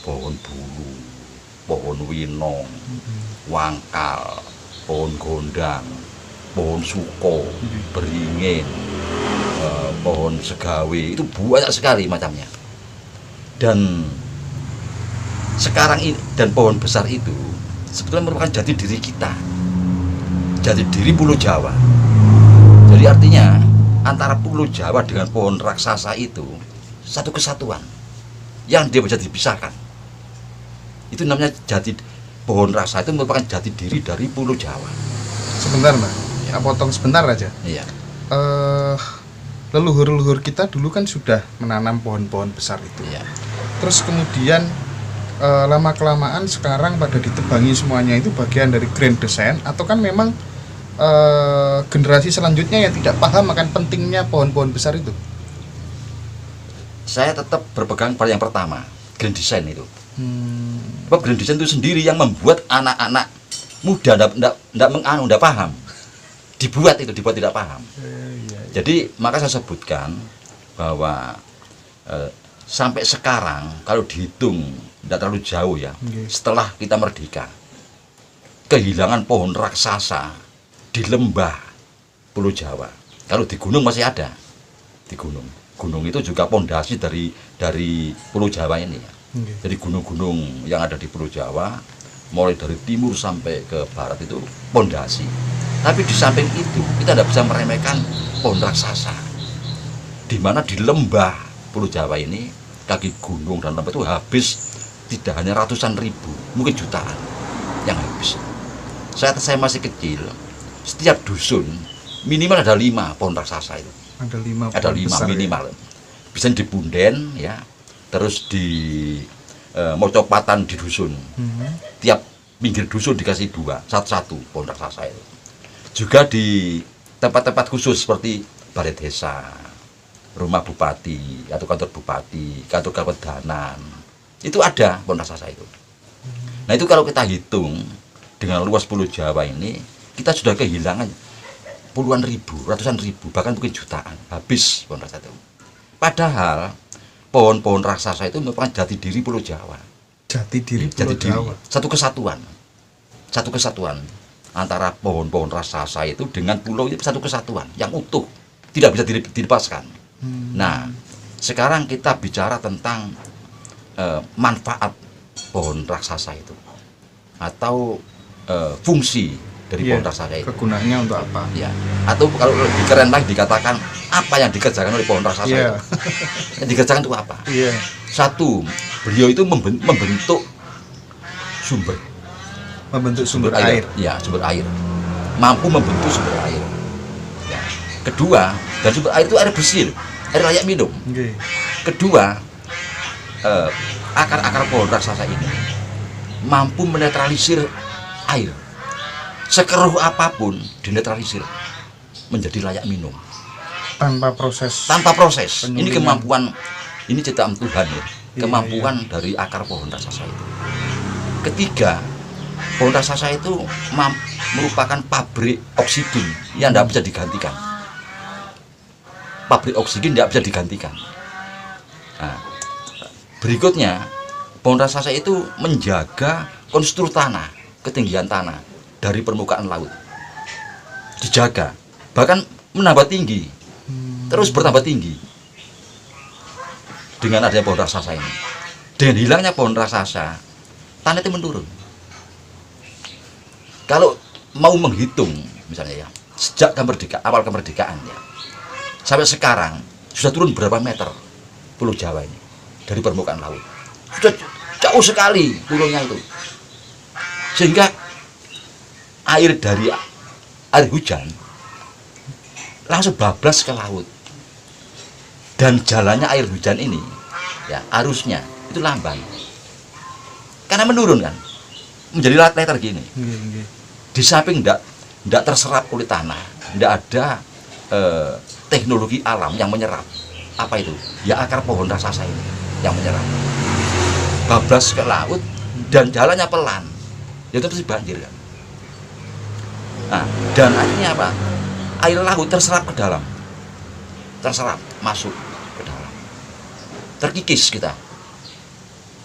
pohon bulu, pohon winong, wangkal, pohon gondang, pohon suko, beringin, pohon segawe, itu banyak sekali macamnya. Dan sekarang ini, dan pohon besar itu sebetulnya merupakan jati diri kita, jati diri Pulau Jawa. Jadi artinya antara Pulau Jawa dengan pohon raksasa itu satu kesatuan yang dia bisa dipisahkan. Itu namanya pohon raksasa itu merupakan jati diri dari Pulau Jawa. Sebentar Mbak, ya. Potong sebentar aja. Iya. Leluhur-leluhur kita dulu kan sudah menanam pohon-pohon besar itu. Iya. Terus kemudian lama-kelamaan sekarang pada ditebangi semuanya itu bagian dari grand design, atau kan memang generasi selanjutnya yang tidak paham akan pentingnya pohon-pohon besar itu? Saya tetap berpegang pada yang pertama, grand design itu. Sebab grand design itu sendiri yang membuat anak-anak muda tidak paham. Dibuat tidak paham. Jadi maka saya sebutkan bahwa sampai sekarang kalau dihitung tidak terlalu jauh ya, setelah kita merdeka, kehilangan pohon raksasa di lembah Pulau Jawa. Kalau di gunung masih ada, di gunung itu juga pondasi dari Pulau Jawa ini ya. Jadi gunung-gunung yang ada di Pulau Jawa, mulai dari timur sampai ke barat itu pondasi. Tapi di samping itu kita tidak bisa meremehkan pohon raksasa, di mana di lembah Pulau Jawa ini, kaki gunung dan lembah itu habis tidak hanya ratusan ribu, mungkin jutaan yang habis. Saat saya masih kecil, setiap dusun minimal ada 5 pohon raksasa itu. Ada 5 minimal. Ya? Bisa di punden ya, terus di mocopatan di dusun. Tiap pinggir dusun dikasih 2, satu-satu pohon raksasa itu. Juga di tempat-tempat khusus seperti balai desa, rumah bupati atau kantor bupati, kantor kewedanan, itu ada pohon raksasa itu. Nah itu kalau kita hitung dengan luas Pulau Jawa ini, kita sudah kehilangan puluhan ribu, ratusan ribu, bahkan mungkin jutaan habis pohon raksasa itu. Padahal pohon-pohon raksasa itu merupakan jati diri Pulau Jawa. Jati diri Pulau Jawa. Satu kesatuan antara pohon-pohon raksasa itu dengan pulau itu, satu kesatuan yang utuh, tidak bisa dilepaskan. Nah, sekarang kita bicara tentang manfaat pohon raksasa itu atau fungsi dari pohon raksasa itu. Kegunaannya untuk apa? Ya. Atau kalau lebih keren lagi dikatakan apa yang dikerjakan oleh pohon raksasa itu? Yang dikerjakan itu apa? Satu, beliau itu membentuk sumber air. Ya, sumber air. Mampu membentuk sumber air. Ya. Kedua, dan sumber air itu air bersih, air layak minum. Kedua, akar-akar pohon raksasa ini mampu menetralisir air. Sekeruh apapun dinetralisir menjadi layak minum. Tanpa proses. Ini kemampuan, ini ciptaan Tuhan ya. Kemampuan dari akar pohon raksasa itu. Ketiga, pohon raksasa itu merupakan pabrik oksigen yang tidak bisa digantikan. Pabrik oksigen tidak bisa digantikan. Nah, berikutnya, pohon raksasa itu menjaga kontur tanah, ketinggian tanah dari permukaan laut. Dijaga, bahkan menambah tinggi, terus bertambah tinggi. Dengan adanya pohon raksasa ini, dengan hilangnya pohon raksasa, tanah itu menurun. Kalau mau menghitung misalnya ya, sejak awal kemerdekaan ya, sampai sekarang sudah turun berapa meter Pulau Jawa ini dari permukaan laut? Sudah jauh sekali turunnya itu. Sehingga air dari air hujan langsung bablas ke laut. Dan jalannya air hujan ini ya, arusnya itu lamban. Karena menurun kan. Menjadi letter gini. Di samping tidak terserap oleh tanah, tidak ada teknologi alam yang menyerap. Apa itu? Ya akar pohon raksasa ini yang menyerap. Bablas ke laut dan jalannya pelan. Ya itu pasti banjir kan. Nah, dan akhirnya apa? Air laut terserap ke dalam. Terserap masuk ke dalam. Terkikis kita.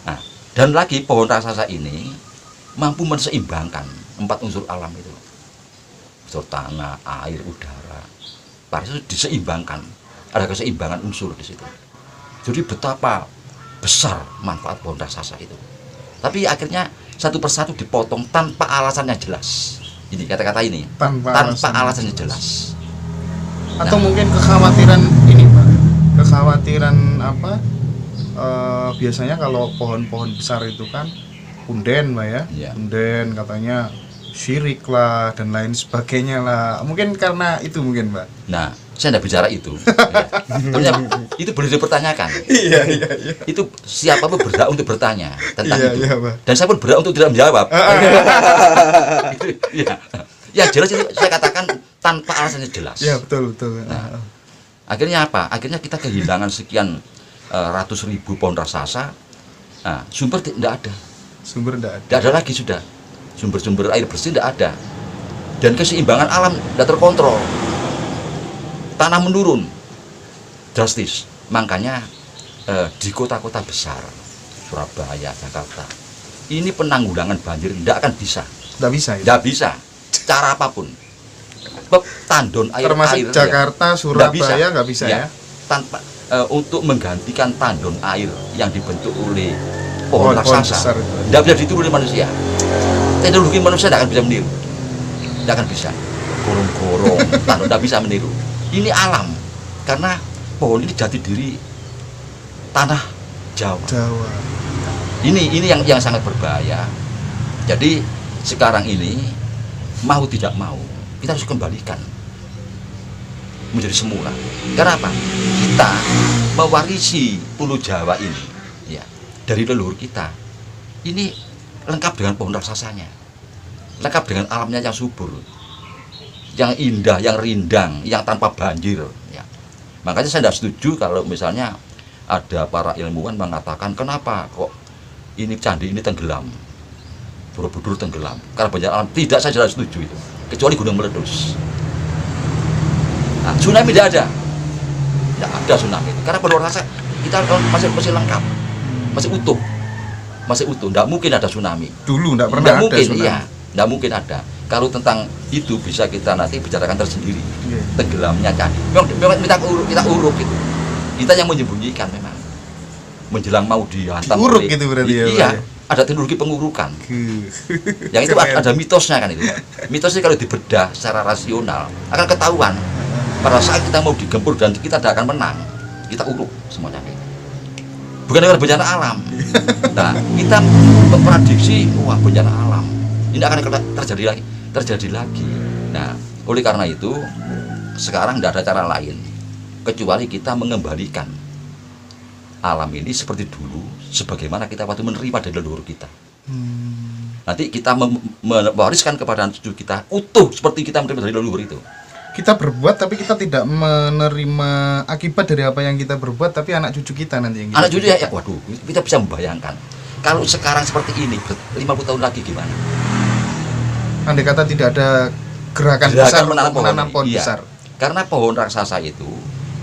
Nah, Dan lagi pohon raksasa ini mampu menseimbangkan 4 unsur alam itu. Unsur tanah, air, udara. Paris itu diseimbangkan. Ada keseimbangan unsur di situ. Jadi betapa besar manfaat pohon raksasa itu. Tapi akhirnya satu persatu dipotong tanpa alasan yang jelas. Ini kata-kata ini tanpa alasan yang jelas. Atau mungkin kekhawatiran ini Pak, kekhawatiran apa? Biasanya kalau pohon-pohon besar itu kan punden Pak ya, punden katanya syirik lah dan lain sebagainya lah. Mungkin karena itu mungkin Pak. Nah, saya tidak bicara itu. Ya. Itu boleh dipertanyakan. Iya. Itu siapapun berhak untuk bertanya tentang itu. Iya, Pak. Dan saya pun berhak untuk tidak menjawab. Itu, ya. Yang jelas itu saya katakan tanpa alasannya jelas. Iya, betul. Nah, akhirnya apa? Akhirnya kita kehilangan sekian ratus ribu pohon raksasa. Nah, sumber tidak ada. Sumber tidak ada. Tidak ada lagi sudah. Sumber-sumber air bersih tidak ada. Dan keseimbangan alam tidak terkontrol. Tanah menurun drastis. Makanya di kota-kota besar, Surabaya, Jakarta, ini penanggulangan banjir tidak akan bisa. Tidak bisa ya? Tidak bisa. Cara apapun. Tandon air termasuk Jakarta, Surabaya nggak bisa ya? Tanpa untuk menggantikan tandon air yang dibentuk oleh pohon raksasa tidak bisa ditiru oleh manusia. Teknologi manusia tidak akan bisa meniru, tidak akan bisa. Gorong-gorong tandon tidak bisa meniru. Ini alam, karena pohon ini jati diri tanah Jawa. Ini yang sangat berbahaya. Jadi sekarang ini mau tidak mau kita harus kembalikan menjadi semula. Karena apa? Kita mewarisi Pulau Jawa ini ya dari leluhur kita. Ini lengkap dengan pohon raksasanya, lengkap dengan alamnya yang subur, yang indah, yang rindang, yang tanpa banjir ya. Makanya saya tidak setuju kalau misalnya ada para ilmuwan mengatakan kenapa kok ini candi ini tenggelam, Borobudur tenggelam karena banjir alam. Tidak, saya tidak setuju itu, kecuali gunung meletus. Nah, tsunami tidak ada tsunami karena pohon raksasa kita masih lengkap, masih utuh, tidak mungkin ada tsunami. Dulu tidak pernah ada mungkin, tsunami. iya, tidak mungkin ada. Kalau tentang itu bisa kita nanti bicarakan tersendiri. Tenggelamnya candi. Memang kita uruk gitu. Kita yang menyembunyikan memang. Menjelang mau dihantam. Uruk gitu berarti ya. Iya, ada teknologi pengurukan. Yang itu ada mitosnya kan itu. Mitosnya kalau dibedah secara rasional akan ketahuan. Pada saat kita mau digempur dan kita tidak akan menang, kita uruk semuanya. Bukan dengan bencana alam. Nah, kita memprediksi wah bencana alam ini akan terjadi lagi. Nah, oleh karena itu sekarang tidak ada cara lain kecuali kita mengembalikan alam ini seperti dulu, sebagaimana kita waktu menerima dari leluhur kita. Nanti kita mewariskan kepada cucu kita utuh seperti kita menerima dari leluhur itu. Kita berbuat tapi kita tidak menerima akibat dari apa yang kita berbuat, tapi anak cucu kita nanti yang anak cucu ya, waduh, kita bisa membayangkan kalau sekarang seperti ini 50 tahun lagi gimana. Andai kata tidak ada gerakan besar menanam pohon besar. Karena pohon raksasa itu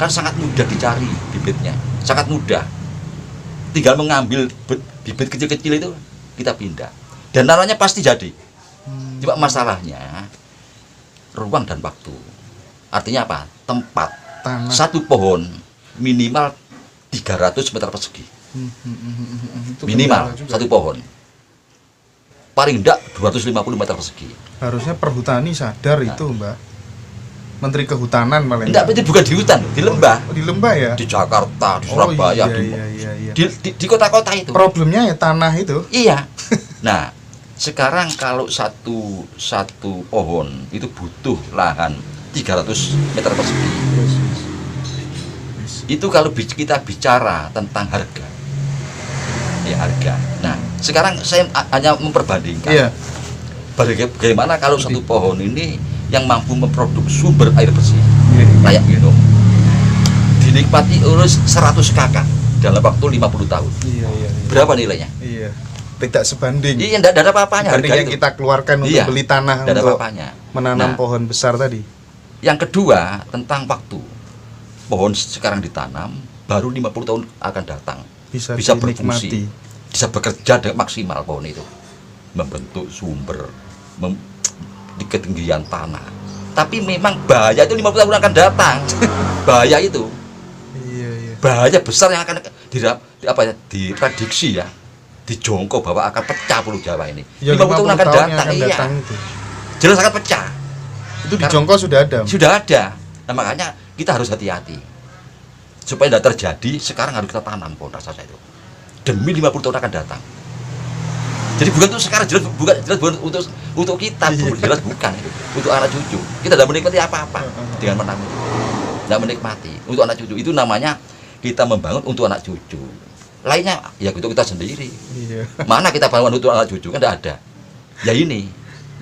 kan sangat mudah dicari bibitnya, sangat mudah. Tinggal mengambil bibit kecil-kecil itu kita pindah dan nanamnya pasti jadi. Cuma masalahnya ruang dan waktu. Artinya apa? Tempat. Tanah. Satu pohon minimal 300 meter persegi. Minimal satu pohon. Paling enggak 250 meter persegi. Harusnya perhutani sadar itu, Mbak. Menteri Kehutanan malah. Enggak, itu bukan di hutan, di lembah. Di lembah ya? Di Jakarta, di Surabaya, iya. Di kota-kota itu. Problemnya ya tanah itu. Iya. Nah, sekarang kalau satu pohon itu butuh lahan 300 meter persegi. Itu kalau kita bicara tentang harga. Ya, harga. Nah, sekarang saya hanya memperbandingkan. Iya. Bagaimana kalau satu pohon ini yang mampu memproduksi sumber air bersih layak minum dinikmati oleh 100 kakak dalam waktu 50 tahun. Iya. Berapa nilainya? Iya. Tidak sebanding. Iya, tidak ada apa-apanya. Harga yang kita keluarkan untuk beli tanah untuk menanam pohon besar tadi. Yang kedua, tentang waktu. Pohon sekarang ditanam, baru 50 tahun akan datang. Bisa berfungsi. bisa bekerja dengan maksimal pohon itu, membentuk sumber di ketinggian tanah. Tapi memang bahaya itu 50 tahun akan datang. Bahaya itu. Iya. Bahaya besar yang akan diprediksi ya, dijongkok bahwa akan pecah Pulau Jawa ini. Ya, 50 tahun akan datang, iya. Itu. Jelas akan pecah. Itu dijongkok sudah ada. Sudah ada. Nah, makanya kita harus hati-hati. Supaya tidak terjadi, sekarang harus kita tanam pohon raksasa itu. Demi 50 tahun akan datang. Jadi bukan untuk sekarang, jelas bukan untuk kita, jelas bukan itu. Untuk anak cucu. Kita tidak menikmati apa-apa dengan menanam itu. Tidak menikmati untuk anak cucu. Itu namanya kita membangun untuk anak cucu. Lainnya ya untuk kita sendiri. Iya. Mana kita bangun untuk anak cucu, kan tidak ada. Ya ini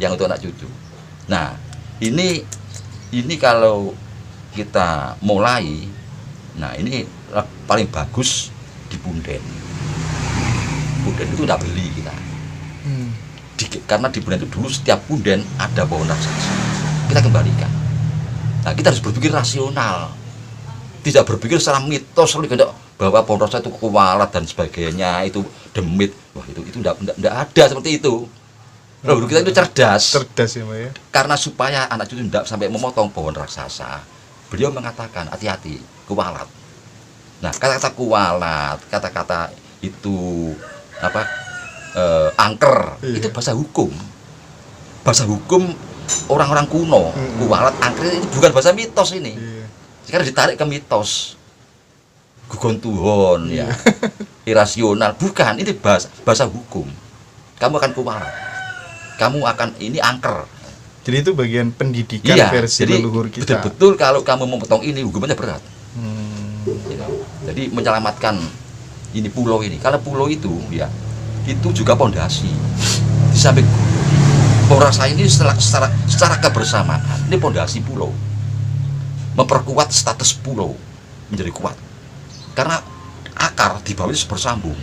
yang untuk anak cucu. Nah, ini kalau kita mulai, nah ini paling bagus di Punden. Punden itu tidak beli kita. Karena di Punden itu dulu setiap Punden ada pohon raksasa. Kita kembalikan. Nah, kita harus berpikir rasional. Tidak berpikir secara mitos bahwa pohon raksasa itu kualat dan sebagainya, itu demit. Wah, itu tidak ada seperti itu. Lalu kita itu cerdas ya Pak ya. Karena supaya anak cucu tidak sampai memotong pohon raksasa, beliau mengatakan hati-hati, kualat. Nah, kata-kata kualat, kata-kata itu angker, itu bahasa hukum orang-orang kuno. Kualat, angker itu bukan bahasa mitos ini. Sekarang ditarik ke mitos, gugon tuhon ya, irasional, bukan. Ini bahasa hukum. Kamu akan kualat, kamu akan ini angker. Jadi itu bagian pendidikan versi leluhur kita. Betul-betul kalau kamu memotong ini hukumannya berat. Jadi menyelamatkan ini pulau ini. Karena pulau itu ya, itu juga pondasi. Di samping pohon raksasa ini secara kebersamaan, ini pondasi pulau. Memperkuat status pulau menjadi kuat. Karena akar di bawah itu bersambung.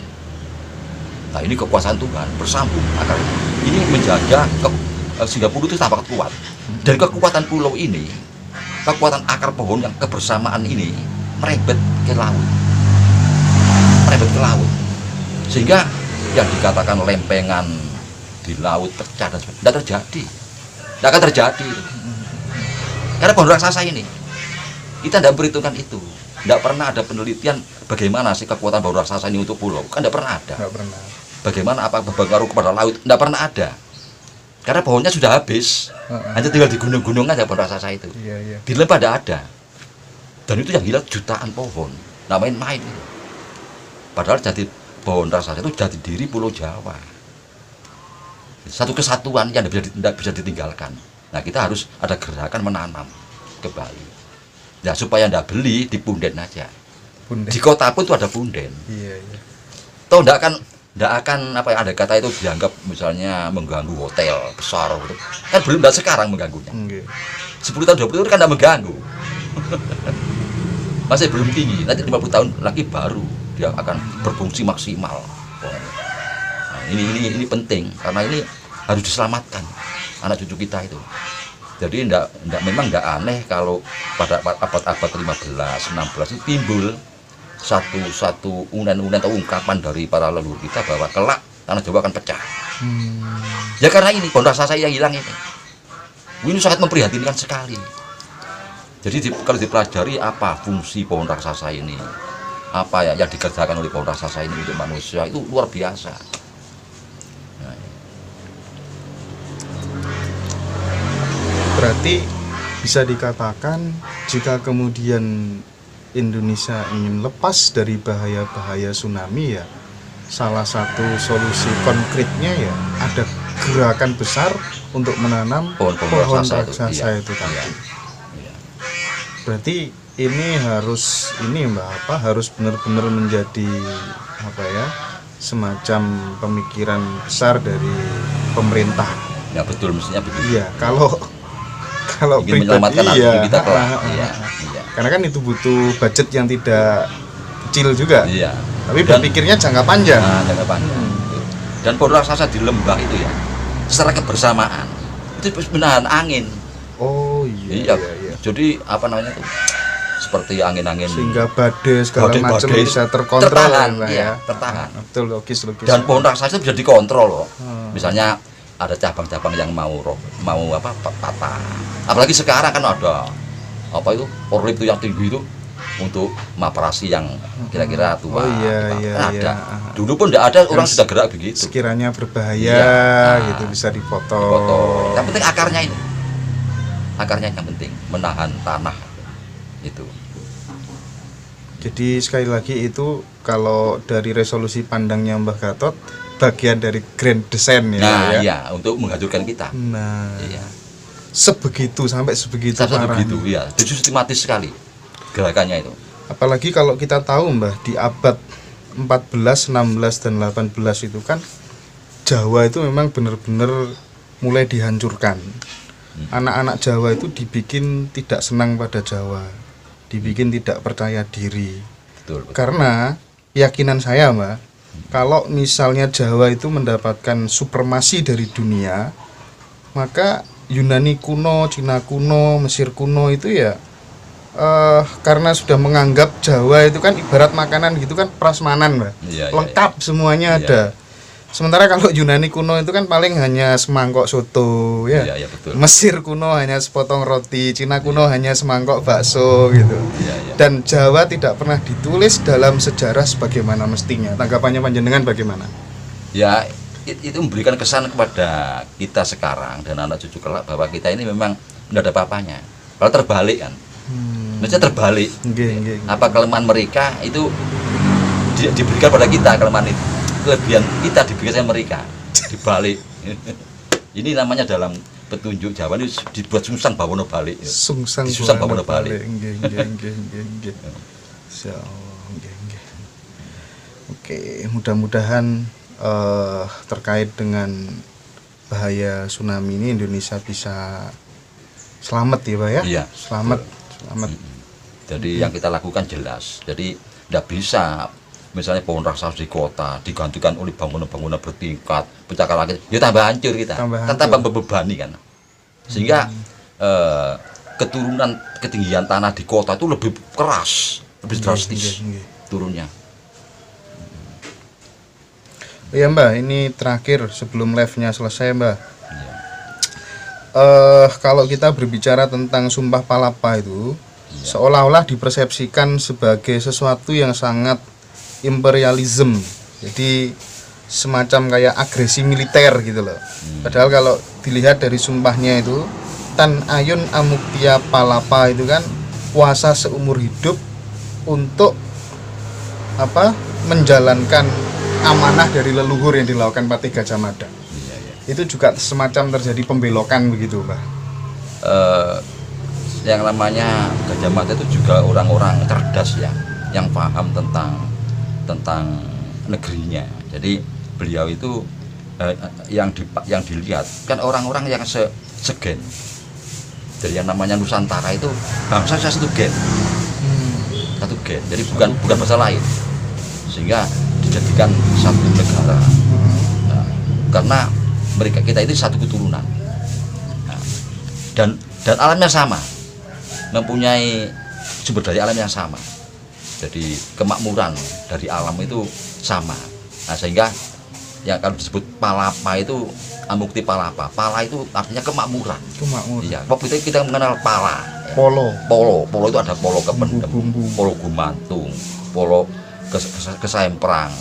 Nah, ini kekuasaan Tuhan bersambung akar ini. Ini menjaga sehingga pulau itu tampak kuat. Dan kekuatan pulau ini, kekuatan akar pohon yang kebersamaan ini merebet ke laut. Sehingga yang dikatakan lempengan di laut pecah dan sebagainya tidak terjadi. Tidak akan terjadi. Karena pohon raksasa ini kita tidak memperhitungkan itu. Tidak pernah ada penelitian bagaimana sih kekuatan pohon raksasa ini untuk pulau. Kan tidak pernah ada. Bagaimana apa berpengaruh kepada laut? Tidak pernah ada. Karena pohonnya sudah habis. Hanya tinggal di gunung-gunung aja pohon raksasa itu. Di lembah tidak ada. Dan itu yang hilang jutaan pohon. Nah, main-main. Padahal jati pohon raksasa itu jati diri Pulau Jawa. Satu kesatuan yang tidak bisa ditinggalkan. Nah, kita harus ada gerakan menanam kembali. Nah, supaya tidak beli di Punden aja. Di kota pun itu ada Punden. Toh tidak akan ada kata itu dianggap misalnya mengganggu hotel besar gitu. Kan belum sekarang mengganggunya. 10 tahun 20 tahun kan tidak mengganggu. Masih belum tinggi. Nanti 50 tahun lagi baru dia akan berfungsi maksimal. Nah, ini penting karena ini harus diselamatkan anak cucu kita itu. Jadi memang tidak aneh kalau pada abad-abad 15, 16 itu timbul satu unen-unen atau ungkapan dari para leluhur kita bahwa kelak tanah Jawa akan pecah. Ya karena ini pohon raksasa yang hilang ini. Ini sangat memprihatinkan sekali. Jadi kalau dipelajari apa fungsi pohon raksasa ini, apa ya yang dikerjakan oleh pohon raksasa ini untuk manusia, itu luar biasa. Nah, berarti bisa dikatakan jika kemudian Indonesia ingin lepas dari bahaya-bahaya tsunami ya, salah satu solusi konkretnya ya ada gerakan besar untuk menanam pohon raksasa itu tadi. Berarti ini harus harus benar-benar menjadi semacam pemikiran besar dari pemerintah. Ya betul, mestinya begitu. Iya, kalau ingin menyelamatkan kita kelak. Iya. Karena kan itu butuh budget yang tidak kecil juga. Iya. Tapi berpikirnya jangka panjang. Jangka panjang. Dan pohon raksasa di lembah itu ya, secara kebersamaan itu menahan angin. Oh iya. Jadi seperti angin-angin sehingga badai segala macam badai bisa terkontrol tertahan, ya, Mbak, iya, ya. tertahan. Betul, logis. Dan pohon raksasa itu bisa dikontrol loh. Misalnya ada cabang-cabang yang mau patah. Apalagi sekarang kan ada apa itu porlip itu yang tinggi itu untuk maparasi yang kira-kira tua. Oh iya, iya, ada. iya. Dulu pun tidak ada orang sudah gerak begitu. Sekiranya berbahaya Iya. gitu bisa dipotong. Dipotong. Yang penting akarnya ini. Akarnya yang penting menahan tanah itu. Jadi sekali lagi itu kalau dari resolusi pandangnya Mbah Gatot bagian dari grand design ya. Nah, ya. iya untuk menghancurkan kita. Nah, Iya. sampai sebegitu Sampai parahnya. begitu, ya. Jadi sistematis sekali gerakannya itu. Apalagi kalau kita tahu Mbah di abad 14, 16 dan 18 itu kan Jawa itu memang benar-benar mulai dihancurkan. Anak-anak Jawa itu dibikin tidak senang pada Jawa, dibikin tidak percaya diri. Betul. Karena keyakinan saya Mbak, kalau misalnya Jawa itu mendapatkan supremasi dari dunia, maka Yunani kuno, Cina kuno, Mesir kuno itu ya karena sudah menganggap Jawa itu kan ibarat makanan gitu kan, prasmanan Mbak, Iya, lengkap semuanya Iya. ada. Sementara kalau Yunani kuno itu kan paling hanya semangkok soto ya. Iya, betul. Mesir kuno hanya sepotong roti, Cina kuno hanya semangkok bakso gitu. Iya, iya. Dan Jawa tidak pernah ditulis dalam sejarah sebagaimana mestinya. Tanggapannya panjenengan bagaimana? Ya, itu memberikan kesan kepada kita sekarang dan anak cucu kelak bahwa kita ini memang tidak ada apa-apanya. Kalau terbalik kan. Maksudnya terbalik. Nggih. Apa kelemahan mereka itu diberikan pada kita, kelemahan itu. Kelebihan kita diberikan sama mereka. Dibalik. Ini namanya dalam petunjuk Jawa ini dibuat sungsang bawono balik. Sungsang bawono balik. Nggih. Insyaallah, nggih. Oke, mudah-mudahan terkait dengan bahaya tsunami ini Indonesia bisa selamat ya Pak ya? Iya. Selamat. Jadi yang kita lakukan jelas. Jadi tidak bisa misalnya pohon raksasa di kota digantikan oleh bangunan-bangunan bertingkat, pencakar langit, ya tambah hancur kita. Tambah membebani kan. Sehingga ketinggian tanah di kota itu lebih keras, lebih drastis turunnya. Ya Mbak, ini terakhir sebelum live-nya selesai Mbak. Iya. Kalau kita berbicara tentang Sumpah Palapa itu, seolah-olah dipersepsikan sebagai sesuatu yang sangat imperialisme. Jadi semacam kayak agresi militer gitu loh. Padahal kalau dilihat dari sumpahnya itu, Tan Ayun Amuktia Palapa itu kan puasa seumur hidup untuk menjalankan amanah dari leluhur yang dilakukan Patih Gajah Mada. Itu juga semacam terjadi pembelokan begitu, Mbak. Yang namanya Gajah Mada itu juga orang-orang cerdas ya, yang paham tentang negerinya. Jadi beliau itu yang dilihat kan orang-orang yang segen. Jadi yang namanya Nusantara itu bangsa satu gen. Satu gen. Jadi bukan bahasa lain. Sehingga dijadikan satu negara. Nah, karena kita itu satu keturunan. Nah, dan alamnya sama. Mempunyai sumber daya alam yang sama. Jadi kemakmuran dari alam itu sama. Nah, sehingga yang kalau disebut palapa itu Amukti Palapa. Pala itu artinya kemakmuran. Iya, waktu itu kita mengenal pala. Ya. Polo itu ada polo kependem, polo gumantung, polo kesaemprang,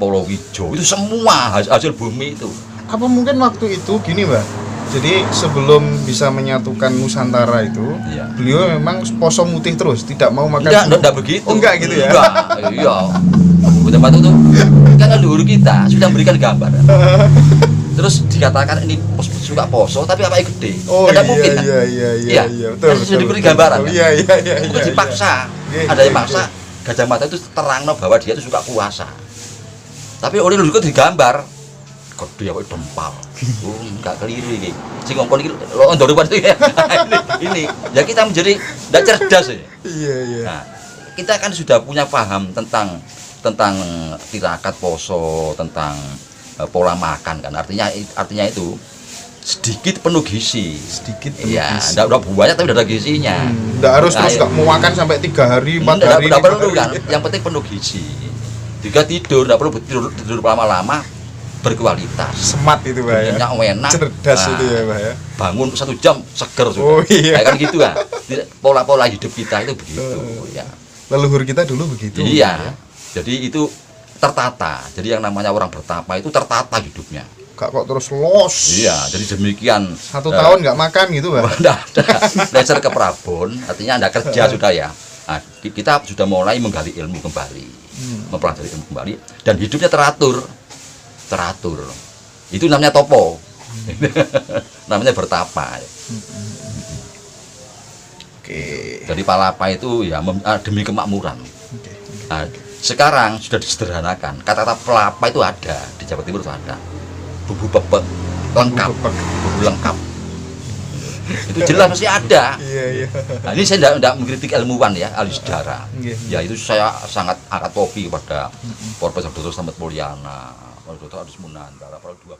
polo wijo. Itu semua hasil bumi itu. Apa mungkin waktu itu gini, Mbak? Jadi sebelum bisa menyatukan Nusantara itu, beliau memang poso mutih terus, tidak mau makan. Enggak begitu. Oh, enggak gitu ya? Enggak, iya. Buta Batu itu kan leluhur kita sudah memberikan gambar. Terus dikatakan ini suka poso tapi apanya gede. Oh, tidak mungkin kan? Iya, betul. Sudah diberi gambaran. Kan? Iya. Itu dipaksa. Ada yang paksa Gajah Mada itu terangno bahwa dia itu suka puasa. Tapi oleh leluhur digambar gede apa dempal. Enggak keliru ini. Sing ngomong iki lho ndoro itu ya. Ini ya kita menjadi tidak cerdas ya. Iya. Nah, kita kan sudah punya paham tentang tirakat poso, tentang pola makan kan. Artinya itu sedikit penuh gizi. Sedikit Iya, gizi. enggak banyak tapi udah ada gizinya. Nggak harus Nah, terus nggak mau makan sampai 3 hari, 4 Enggak, hari. enggak 5 perlu hari. kan. Yang penting penuh gizi. Juga tidur, enggak perlu tidur lama-lama, berkualitas. Semat itu Pak ya. Nyenyak enak. Cerdas Nah, itu ya Pak ya. bangun 1 jam seger sudah. Oh, iya. Kayak kan gitu kan. Pola-pola hidup kita itu begitu ya. Leluhur kita dulu begitu. Iya. Jadi itu tertata. Jadi yang namanya orang bertapa itu tertata hidupnya. Gak kok terus los. Iya, jadi demikian. 1 tahun nggak makan gitu Pak. Enggak ada. Dasar ke Prabon, artinya Anda kerja sudah ya. Nah, kita sudah mulai menggali ilmu kembali. Mempelajari ilmu kembali dan hidupnya teratur. Teratur. Itu namanya topo. Namanya bertapa. Oke. Jadi palapa itu ya demi kemakmuran. Oke. Nah, sekarang sudah disederhanakan. Kata-kata pelapa itu ada di Jawa Timur itu ada. Bubu pepek lengkap, bubu lengkap. Itu jelas masih ada. Iya. Nah, ini saya tidak mengkritik ilmuwan ya, ahli sejarah. Iya. Ya itu saya sangat angkat topi kepada Profesor Dr. Slamet Mulyana, Profesor Dr. Adus Munandara, para dua